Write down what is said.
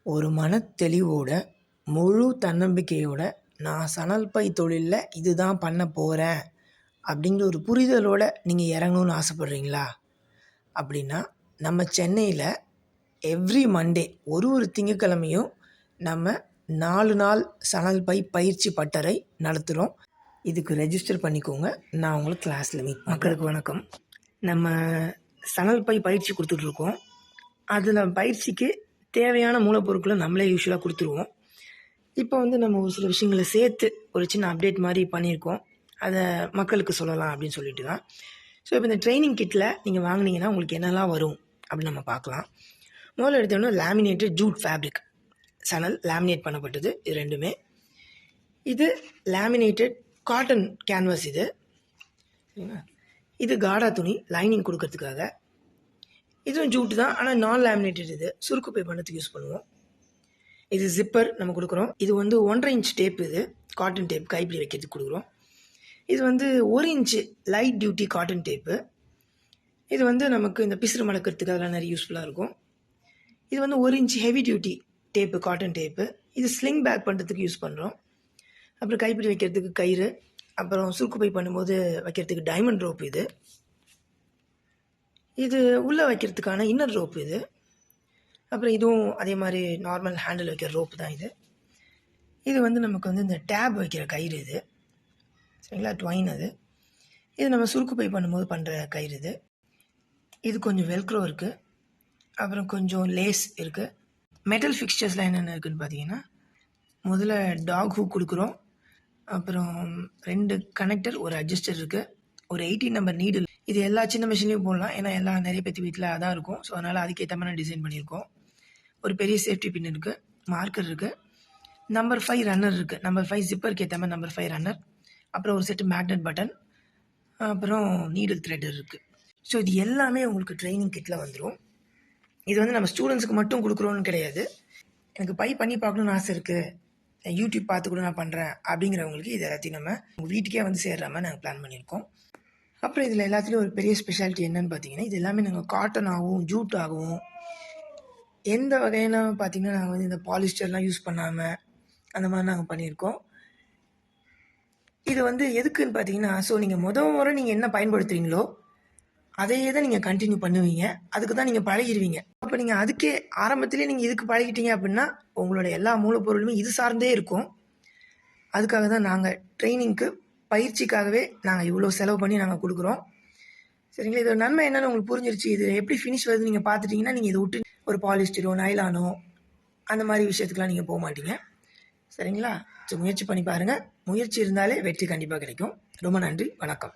ஒரு மனத்தெளிவோட, முழு தன்னம்பிக்கையோட, நான் சணல் பை தொழில்ல இதுதான் பண்ண போறேன், அப்படிங்கிற ஒரு புரிதலோட நீங்க இறங்கணும்னு ஆசைப்படுறீங்களா? அப்படின்னா, நம்ம சென்னையில எவ்ரி மண்டே ஒரு திங்கட்கிழமையும் நம்ம 4 நாள் சணல் பை பயிற்சி பட்டறை நடத்துறோம். இதுக்கு ரெஜிஸ்டர் பண்ணிக்கோங்க. நான் உங்கள கிளாஸ்ல மீட் பண்றேன். மக்களுக்கு வணக்கம். நம்ம சணல் பை பயிற்சி குடுத்துட்ருக்கோம். அதில பயிற்சிக்கு தேவையான மூலப்பொருட்கள நம்மளே யூசுவலா குடுத்துருவோம். இப்போ வந்து நம்ம ஒரு சில விஷயங்கள சேர்த்து ஒரு சின்ன அப்டேட் மாரி பண்ணியிருக்கோம். அத மக்களுக்கு சொல்லலாம் அப்படின்னு சொல்லிட்டு தான். ஸோ, இப்போ இந்த ட்ரெய்னிங் கிட்ல நீங்க வாங்குனீங்கன்னா, உங்களுக்கு என்னலாம் வரும் அப்படின்னு நம்ம பார்க்கலாம். முதல்ல எடுத்தோனே லேமினேட்டட் ஜூட் ஃபேப்ரிக் சணல் லேமினேட் பண்ணப்பட்டது இது 2மே. இது லேமினேட்டட் காட்டன் கேன்வாஸ் இது. சரிங்களா? இது காடா துணி லைனிங் குடுக்கறதுக்காக. இதுவும் ஜூட் தான். ஆனா நான் லேமினேட்டட் இது. சுருக்கு பை பண்ணதுக்கு யூஸ் பண்ணுவோம். இது ஜிப்பர் நம்ம குடுக்குறோம். இது வந்து 1½ இன்ச் டேப் இது. காட்டன் டேப் கைப்பிடி வைக்கிறதுக்கு குடுக்குறோம். இது வந்து 1 inch light duty cotton tape. இது வந்து நமக்கு இந்த பிசிறு மடக்கிறதுக்கு அதெல்லாம் நிறைய யூஸ்ஃபுல்லா இருக்கும். இது வந்து 1 inch heavy duty tape cotton tape. இது ஸ்லிங் பேக் பண்ணுறதுக்கு யூஸ் பண்ணுறோம். அப்புறம் கைப்பிடி வைக்கிறதுக்கு கயிறு, அப்புறம் சுருக்கு பை பண்ணும்போது வைக்கிறதுக்கு டைமண்ட் ரோப் இது. இது உள்ள வைக்கிறதுக்கான இன்னர் ரோப் இது. அப்புறம் இதுவும் அதே மாரி நார்மல் ஹேண்டில் வைக்கிற ரோப் தான் இது. இது வந்து நமக்கு வந்து இந்த டேப் வைக்கிற கயிறு இது. சரிங்களா? ட்வைன் அது. இது நம்ம சுருக்கு பை பண்ணும்போது பண்ணுற கயிறு இது. இது கொஞ்சம் வெல்க்ரோ இருக்கு. அப்புறம் கொஞ்சம் லேஸ் இருக்கு. மெட்டல் ஃபிக்ஸ்சர்ஸ்லாம் என்னென்ன இருக்குன்னு பார்த்தீங்கன்னா, முதல்ல டாக் ஹூக் குடுக்குறோம். அப்புறம் 2 கனெக்டர், ஒரு அட்ஜஸ்டர் இருக்கு. ஒரு 18 நம்பர் நீடில். இது எல்லா சின்ன மிஷின்லயும் போடலாம். ஏன்னா எல்லாம் நிறைய பேத்து வீட்ல அதான் இருக்கும். ஸோ, அதனால அதுக்கேத்த மாரி டிசைன் பண்ணியிருக்கோம். ஒரு பெரிய சேஃப்டி பின் இருக்கு. மார்க்கர் இருக்கு. நம்பர் 5 ரன்னர் இருக்கு. நம்பர் 5 ஜிப்பருக்கு ஏத்த மாரி நம்பர் 5 ரன்னர். அப்புறம் ஒரு செட் மேக்னெட் பட்டன். அப்புறம் நீடில் த்ரெட்டர் இருக்கு. ஸோ, இது எல்லாமே உங்களுக்கு ட்ரெய்னிங் கிட்ல வந்துரும். இது வந்து நம்ம ஸ்டூடண்ட்ஸ்க்கு மட்டும் குடுக்குறோம்னு கிடையாது. எனக்கு பை பண்ணி பார்க்கணும்னு ஆசை இருக்கு. யூடியூப் பார்த்து கூட நான் பண்றேன் அப்படிங்கிறவங்களுக்கு இது எல்லாத்தையும் நம்ம உங்க வீட்டுக்கே வந்து சேர்ற மாரி நாங்க பிளான் பண்ணியிருக்கோம். அப்புறம் இதில எல்லாத்துலயும் ஒரு பெரிய ஸ்பெஷாலிட்டி என்னன்னு பார்த்தீங்கன்னா, இது எல்லாமே நாங்க காட்டனாகவும், ஜூட்டாகவும் எந்த வகையான பார்த்தீங்கன்னா, நாங்க வந்து இந்த பாலிஸ்டர்லாம் யூஸ் பண்ணாம அந்த மாரி நாங்க பண்ணியிருக்கோம். இது வந்து எதுக்குன்னு பார்த்தீங்கன்னா, ஸோ நீங்க முறை நீங்க என்ன பயன்படுத்துறீங்களோ, அதையே தான் நீங்க கன்டின்யூ பண்ணுவீங்க. அதுக்கு தான் நீங்க பழகிருவீங்க. அப்ப நீங்க அதுக்கே ஆரம்பத்திலேயே நீங்க இதுக்கு பழகிட்டீங்க அப்படின்னா, உங்களோட எல்லா மூலப்பொருளுமே இது சார்ந்தே இருக்கும். அதுக்காக தான் நாங்க ட்ரெய்னிங்க்கு பயிற்சிக்காகவே நாங்க இவ்வளோ செலவு பண்ணி நாங்க குடுக்குறோம். சரிங்களா? இதோட நன்மை என்னன்னு உங்களுக்கு புரிஞ்சிருச்சு. இது எப்படி ஃபினிஷ் வருதுன்னு நீங்க பார்த்துட்டீங்கன்னா, நீங்க இத விட்டு ஒரு பாலிஸ்டரோ, நைலானோ அந்த மாரி விஷயத்துக்குலாம் நீங்க போமாட்டீங்க. சரிங்களா? ஸோ முயற்சி பண்ணி பாருங்க. முயற்சி இருந்தாலே வெற்றி கண்டிப்பா கிடைக்கும். ரொம்ப நன்றி. வணக்கம்.